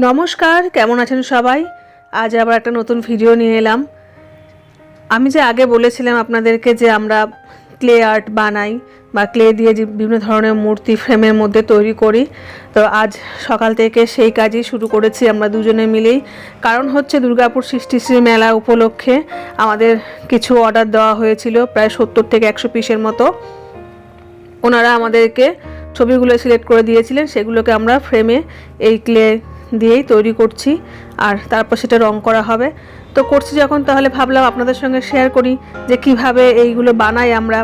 নমস্কার, কেমন আছেন সবাই? আজ আবার একটা নতুন ভিডিও নিয়ে এলাম। আমি যে আগে বলেছিলাম আপনাদেরকে যে আমরা ক্লে আর্ট বানাই বা ক্লে দিয়ে যে বিভিন্ন ধরনের মূর্তি ফ্রেমের মধ্যে তৈরি করি, তো আজ সকাল থেকে সেই কাজই শুরু করেছি আমরা দুজনে মিলেই। কারণ হচ্ছে দুর্গাপুর সৃষ্টিশ্রী মেলা উপলক্ষে আমাদের কিছু অর্ডার দেওয়া হয়েছিল, প্রায় 70 থেকে 100 পিসের মতো। ওনারা আমাদেরকে ছবিগুলো সিলেক্ট করে দিয়েছিলেন, সেগুলোকে আমরা ফ্রেমে এই ক্লে দিয়েই তৈরি করছি, আর তারপর সেটা রং করা হবে। তো করছি যখন, তাহলে ভাবলাম আপনাদের সঙ্গে শেয়ার করি যে কিভাবে এইগুলো বানাই আমরা।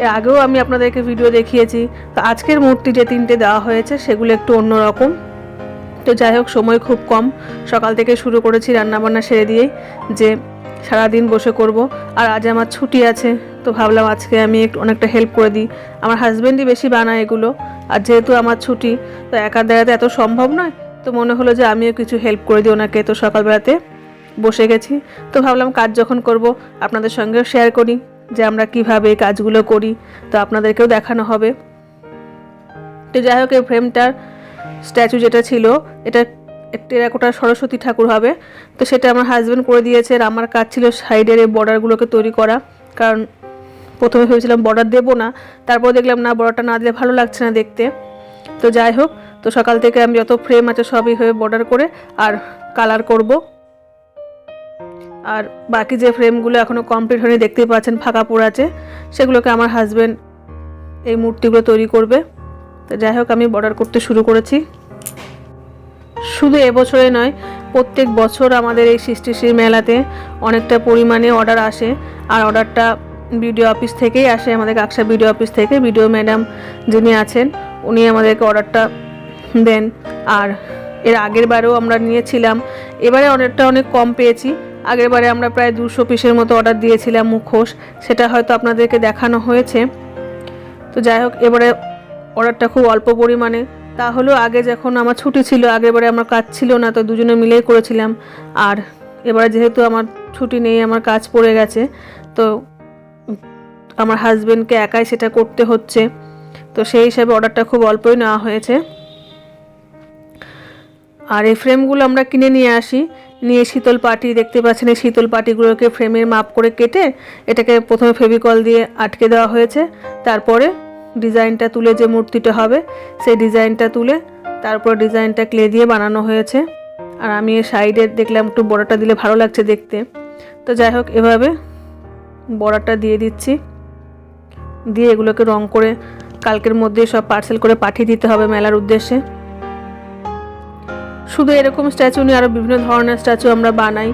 এর আগেও আমি আপনাদেরকে ভিডিও দেখিয়েছি। তো আজকের মূর্তি যে 3টে দেওয়া হয়েছে সেগুলো একটু অন্যরকম। তো যাই হোক, সময় খুব কম, সকাল থেকে শুরু করেছি রান্নাবান্না সেরে দিয়েই, যে সারাদিন বসে করব। আর আজ আমার ছুটি আছে, তো ভাবলাম আজকে আমি অনেকটা হেল্প করে দিই। আমার হাজব্যান্ডই বেশি বানায় এগুলো, আর যেহেতু আমার ছুটি, তো একা দেখাতে এত সম্ভব নয়। তো মনে হলো যে আমিও কিছু হেল্প করে দিই ওনাকে। তো সকালবেলাতে বসে গেছি, তো ভাবলাম কাজ যখন করব আপনাদের সঙ্গেও শেয়ার করি যে আমরা কিভাবে এই কাজগুলো করি, তো আপনাদেরকেও দেখানো হবে। তো যাই হোক, এই ফ্রেমটার স্ট্যাচু যেটা ছিল, এটা টেরাকোটা সরস্বতী ঠাকুর হবে। তো সেটা আমার হাজব্যান্ড করে দিয়েছে, আর আমার কাজ ছিল সাইডের এই বর্ডারগুলোকে তৈরি করা। কারণ প্রথমে ভেবেছিলাম বর্ডার দেবো না, তারপর দেখলাম না, বর্ডারটা না দিলে ভালো লাগছে না দেখতে। তো যাই হোক, তো সকাল থেকে আমি যত ফ্রেম আছে সবই হয়ে বর্ডার করে আর কালার করব। আর বাকি যে ফ্রেমগুলো এখনও কমপ্লিট হয়নি, দেখতেই পাচ্ছেন ফাঁকা পড়ে আছে, সেগুলোকে আমার হাজব্যান্ড এই মূর্তিগুলো তৈরি করবে। তো যাই হোক, আমি বর্ডার করতে শুরু করেছি। শুধু এবছরে নয়, প্রত্যেক বছর আমাদের এই সৃষ্টিশ্রী মেলাতে অনেকটা পরিমাণে অর্ডার আসে। আর অর্ডারটা বিডিও অফিস থেকেই আসে, আমাদের কাকসা বিডিও অফিস থেকে বিডিও ম্যাডাম যিনি আছেন উনি আমাদেরকে অর্ডারটা দেন। আর এর আগের বারেও আমরা নিয়েছিলাম, এবারে অনেক কম পেয়েছি। আগের বারে আমরা প্রায় 200 পিসের মতো অর্ডার দিয়েছিলাম মুখোশ, সেটা হয়তো আপনাদেরকে দেখানো হয়েছে। তো যাই হোক, এবারে অর্ডারটা খুব অল্প পরিমাণে। তাহলেও আগে যখন আমার ছুটি ছিল, আগেরবারে আমার কাজ ছিল না, তো দুজনে মিলেই করেছিলাম। আর এবারে যেহেতু আমার ছুটি নেই, আমার কাজ পড়ে গেছে, তো আমার হাজব্যান্ডকে একাই সেটা করতে হচ্ছে। তো সেই হিসাবে অর্ডারটা খুব অল্পই নেওয়া হয়েছে। আর এই ফ্রেমগুলো আমরা কিনে নিয়ে আসি, নিয়ে শীতল পাটি, দেখতে পাচ্ছেন এই শীতল পাটিগুলোকে ফ্রেমের মাপ করে কেটে এটাকে প্রথমে ফেভিকল দিয়ে আটকে দেওয়া হয়েছে। তারপরে ডিজাইনটা তুলে, যে মূর্তিটা হবে সেই ডিজাইনটা তুলে তারপর ডিজাইনটা ক্লে দিয়ে বানানো হয়েছে। আর আমি এই সাইডে দেখলাম একটু বর্ডারটা দিলে ভালো লাগছে দেখতে। তো যাই হোক, এভাবে বর্ডারটা দিয়ে দিচ্ছি, দিয়ে এগুলোকে রং করে কালকের মধ্যে সব পার্সেল করে পাঠিয়ে দিতে হবে মেলার উদ্দেশ্যে। শুধু এরকম স্ট্যাচু নিয়ে আরও বিভিন্ন ধরনের স্ট্যাচু আমরা বানাই,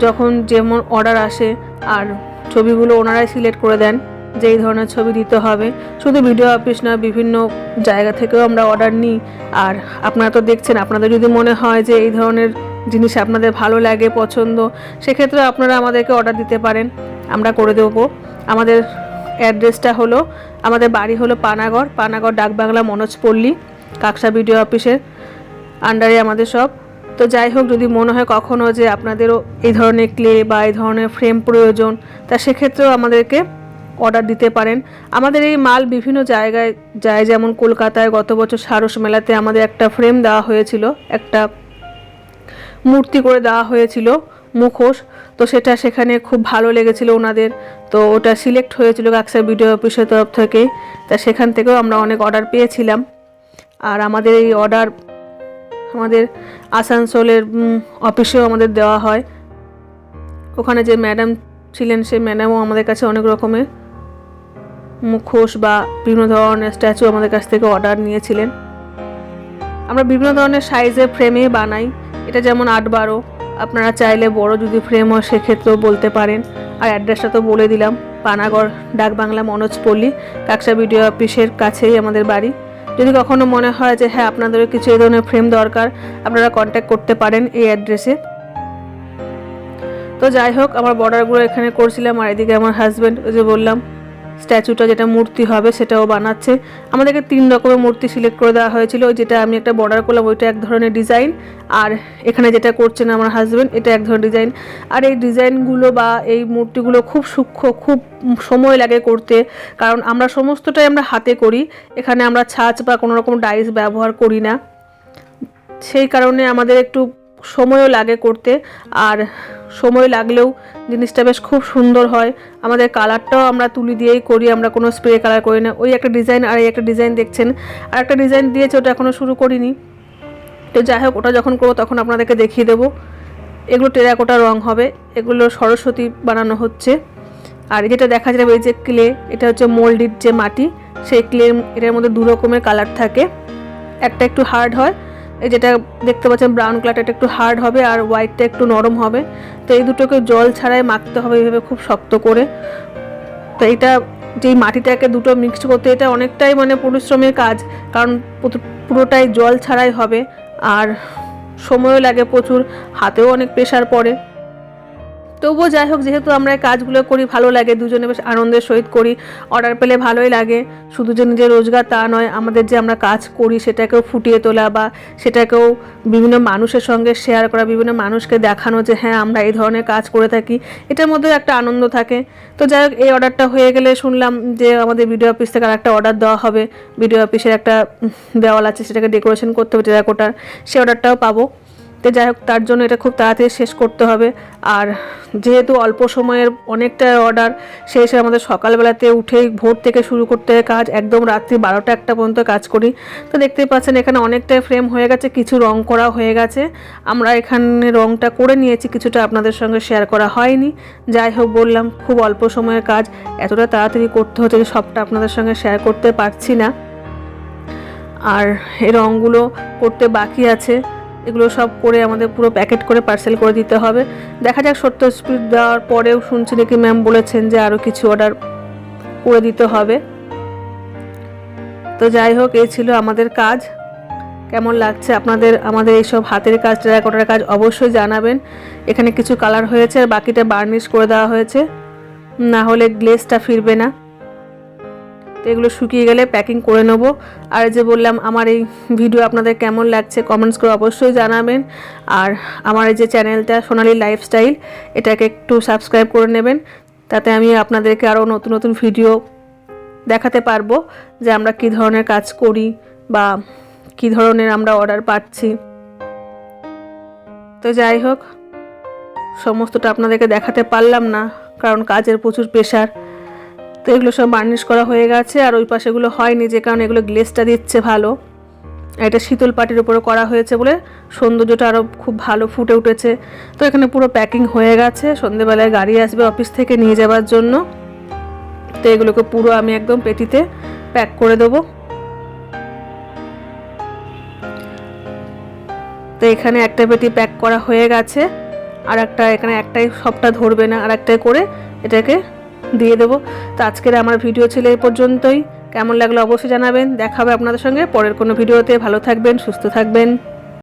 যখন যেমন অর্ডার আসে। আর ছবিগুলো ওনারাই সিলেক্ট করে দেন যে এই ধরনের ছবি দিতে হবে। শুধু ভিডিও অফিস না, বিভিন্ন জায়গা থেকেও আমরা অর্ডার নিই। আর আপনারা তো দেখছেন, আপনাদের যদি মনে হয় যে এই ধরনের জিনিস আপনাদের ভালো লাগে, পছন্দ, সেক্ষেত্রে আপনারা আমাদেরকে অর্ডার দিতে পারেন, আমরা করে দেবো। আমাদের অ্যাড্রেসটা হলো, আমাদের বাড়ি হলো পানাগড় ডাকবাংলা মনোজপল্লী, কাকসা ভিডিও অফিসের আন্ডারে আমাদের সব। তো যাই হোক, যদি মনে হয় কখনো যে আপনাদেরও এই ধরনের ক্লে বা এই ধরনের ফ্রেম প্রয়োজন, তা সেক্ষেত্রেও আমাদেরকে অর্ডার দিতে পারেন। আমাদের এই মাল বিভিন্ন জায়গায় যায়, যেমন কলকাতায় গত বছর সারস মেলাতে আমাদের একটা ফ্রেম দেওয়া হয়েছিল, একটা মূর্তি করে দেওয়া হয়েছিল মুখোশ। তো সেটা সেখানে খুব ভালো লেগেছিল ওনাদের, তো ওটা সিলেক্ট হয়েছিল কাকসা ভিডিও অফিসের তরফ থেকে। তা সেখান থেকেও আমরা অনেক অর্ডার পেয়েছিলাম। আর আমাদের এই অর্ডার আমাদের আসানসোলের অফিসেও আমাদের দেওয়া হয়। ওখানে যে ম্যাডাম ছিলেন, সেই ম্যাডামও আমাদের কাছে অনেক রকমের মুখোশ বা বিভিন্ন ধরনের স্ট্যাচু আমাদের কাছ থেকে অর্ডার নিয়েছিলেন। আমরা বিভিন্ন ধরনের সাইজের ফ্রেমে বানাই, এটা যেমন 8-12, আপনারা চাইলে বড় যদি ফ্রেম হয় সেক্ষেত্রেও বলতে পারেন। আর অ্যাড্রেসটা তো বলে দিলাম, পানাগড় ডাকবাংলা মনোজপল্লী, কাকসা ভিডিও অফিসের কাছেই আমাদের বাড়ি। যদি কখনো মনে হয় যে হ্যাঁ আপনাদেরও কিছু এই ধরনের ফ্রেম দরকার, আপনারা কন্ট্যাক্ট করতে পারেন এই অ্যাড্রেসে। তো যাই হোক, আমার বর্ডারগুলো এখানে করছিলাম, আর এদিকে আমার হাজব্যান্ড, ওই যে বললাম স্ট্যাচুটা যেটা মূর্তি হবে সেটাও বানাচ্ছে। আমাদেরকে 3 রকমের মূর্তি সিলেক্ট করে দেওয়া হয়েছিল। ওই যেটা আমি একটা বর্ডার করলাম ওইটা এক ধরনের ডিজাইন, আর এখানে যেটা করছেন আমার হাজব্যান্ড এটা এক ধরনের ডিজাইন। আর এই ডিজাইনগুলো বা এই মূর্তিগুলো খুব সূক্ষ্ম, খুব সময় লাগে করতে, কারণ আমরা সমস্তটাই আমরা হাতে করি। এখানে আমরা ছাঁচ বা কোনো রকম ডাইস ব্যবহার করি না। সেই কারণে আমাদের একটু সময়ও লাগে করতে, আর সময় লাগলেও জিনিসটা বেশ খুব সুন্দর হয়। আমাদের কালারটাও আমরা তুলি দিয়েই করি, আমরা কোনো স্প্রে কালার করি না। ওই একটা ডিজাইন আর এই একটা ডিজাইন দেখছেন, আর একটা ডিজাইন দিয়েছে, ওটা এখনও শুরু করিনি। তো যাই হোক, ওটা যখন করবো তখন আপনাদেরকে দেখিয়ে দেবো। এগুলো টেরাকোটা রং হবে, এগুলো সরস্বতী বানানো হচ্ছে। আর যেটা দেখা যাবে এই যে ক্লে, এটা হচ্ছে মোল্ডিড যে মাটি, সেই ক্লে, এটার মধ্যে 2 রকমের কালার থাকে। একটা একটু হার্ড হয়, এই যেটা দেখতে পাচ্ছেন ব্রাউন কালারটা, এটা একটু হার্ড হবে, আর হোয়াইটটা একটু নরম হবে। তো এই দুটোকে জল ছাড়াই মাখতে হবে এইভাবে খুব শক্ত করে। তো এটা যেই মাটিটাকে দুটো মিক্সড করতে, এটা অনেকটাই মানে পরিশ্রমের কাজ, কারণ পুরোটাই জল ছাড়াই হবে, আর সময়ও লাগে প্রচুর, হাতেও অনেক প্রেশার পড়ে। তবুও যাই হোক, যেহেতু আমরা এই কাজগুলো করি ভালো লাগে, দুজনে বেশ আনন্দের সহিত করি, অর্ডার পেলে ভালোই লাগে। শুধু যে নিজের রোজগার তা নয়, আমাদের যে আমরা কাজ করি সেটাকেও ফুটিয়ে তোলা, বা সেটাকেও বিভিন্ন মানুষের সঙ্গে শেয়ার করা, বিভিন্ন মানুষকে দেখানো যে হ্যাঁ আমরা এই ধরনের কাজ করে থাকি, এটার মধ্যে একটা আনন্দ থাকে। তো যাই হোক, এই অর্ডারটা হয়ে গেলে শুনলাম যে আমাদের ভিডিও অফিস থেকে আরেকটা অর্ডার দেওয়া হবে। ভিডিও অফিসের একটা দেওয়াল আছে, সেটাকে ডেকোরেশন করতে হবে টেরাকোটার, সেই অর্ডারটাও পাবো। তো যাই হোক, তার জন্য এটা খুব তাড়াতাড়ি শেষ করতে হবে। আর যেহেতু অল্প সময়ের অনেকটা অর্ডার, সেই হিসেবে আমাদের সকালবেলাতে উঠেই ভোর থেকে শুরু করতে হয় কাজ, একদম রাত্রি 12টা-1টা পর্যন্ত কাজ করি। তো দেখতেই পাচ্ছেন এখানে অনেকটাই ফ্রেম হয়ে গেছে, কিছু রং করা হয়ে গেছে। আমরা এখানে রংটা করে নিয়েছি, কিছুটা আপনাদের সঙ্গে শেয়ার করা হয়নি। যাই হোক, বললাম খুব অল্প সময়ের কাজ, এতটা তাড়াতাড়ি করতে হচ্ছে যে সবটা আপনাদের সঙ্গে শেয়ার করতে পারছি না। আর এই রঙগুলো করতে বাকি আছে, এগুলো সব করে আমাদের পুরো প্যাকেট করে পার্সেল করে দিতে হবে। দেখা যাক, 70 স্পিড দেওয়ার পরেও শুনছি নাকি ম্যাম বলেছেন যে আরও কিছু অর্ডার করে দিতে হবে। তো যাই হোক, এই ছিল আমাদের কাজ। কেমন লাগছে আপনাদের আমাদের এইসব হাতের কাজ, টেরাকোটার কাজ অবশ্যই জানাবেন। এখানে কিছু কালার হয়েছে, আর বাকিটা বার্নিশ করে দেওয়া হয়েছে, না হলে গ্লেজটা ফিরবে না। তো এগুলো শুকিয়ে গেলে প্যাকিং করে নেব। আর যে বললাম, আমার এই ভিডিও আপনাদের কেমন লাগছে কমেন্টস করে অবশ্যই জানাবেন। আর আমার এই যে চ্যানেলটা সোনালী লাইফস্টাইল, এটাকে একটু সাবস্ক্রাইব করে নেবেন, তাতে আমি আপনাদেরকে আরও নতুন নতুন ভিডিও দেখাতে পারবো যে আমরা কী ধরনের কাজ করি বা কী ধরনের আমরা অর্ডার পাচ্ছি। তো যাই হোক, সমস্তটা আপনাদেরকে দেখাতে পারলাম না, কারণ কাজের প্রচুর প্রেশার। তো এগুলো সব বার্নিশ করা হয়ে গেছে, আর ওই পাশেগুলো হয়নি, যে কারণে এগুলো গ্লেজটা দিচ্ছে ভালো। এটা শীতল পাটির উপরে করা হয়েছে বলে সৌন্দর্যটা আরও খুব ভালো ফুটে উঠেছে। তো এখানে পুরো প্যাকিং হয়ে গেছে, সন্ধেবেলায় গাড়ি আসবে অফিস থেকে নিয়ে যাওয়ার জন্য। তো এগুলোকে পুরো আমি একদম পেটিতে প্যাক করে দেবো। তো এখানে একটা পেটি প্যাক করা হয়ে গেছে, আর একটা এখানে একটাই সবটা ধরবে না, আর একটাই করে এটাকে দিয়ে দেবো। তো আজকের আমার ভিডিও ছিল এই পর্যন্তই। কেমন লাগলো অবশ্যই জানাবেন। দেখা হবে আপনাদের সঙ্গে পরের কোনো ভিডিওতে। ভালো থাকবেন, সুস্থ থাকবেন।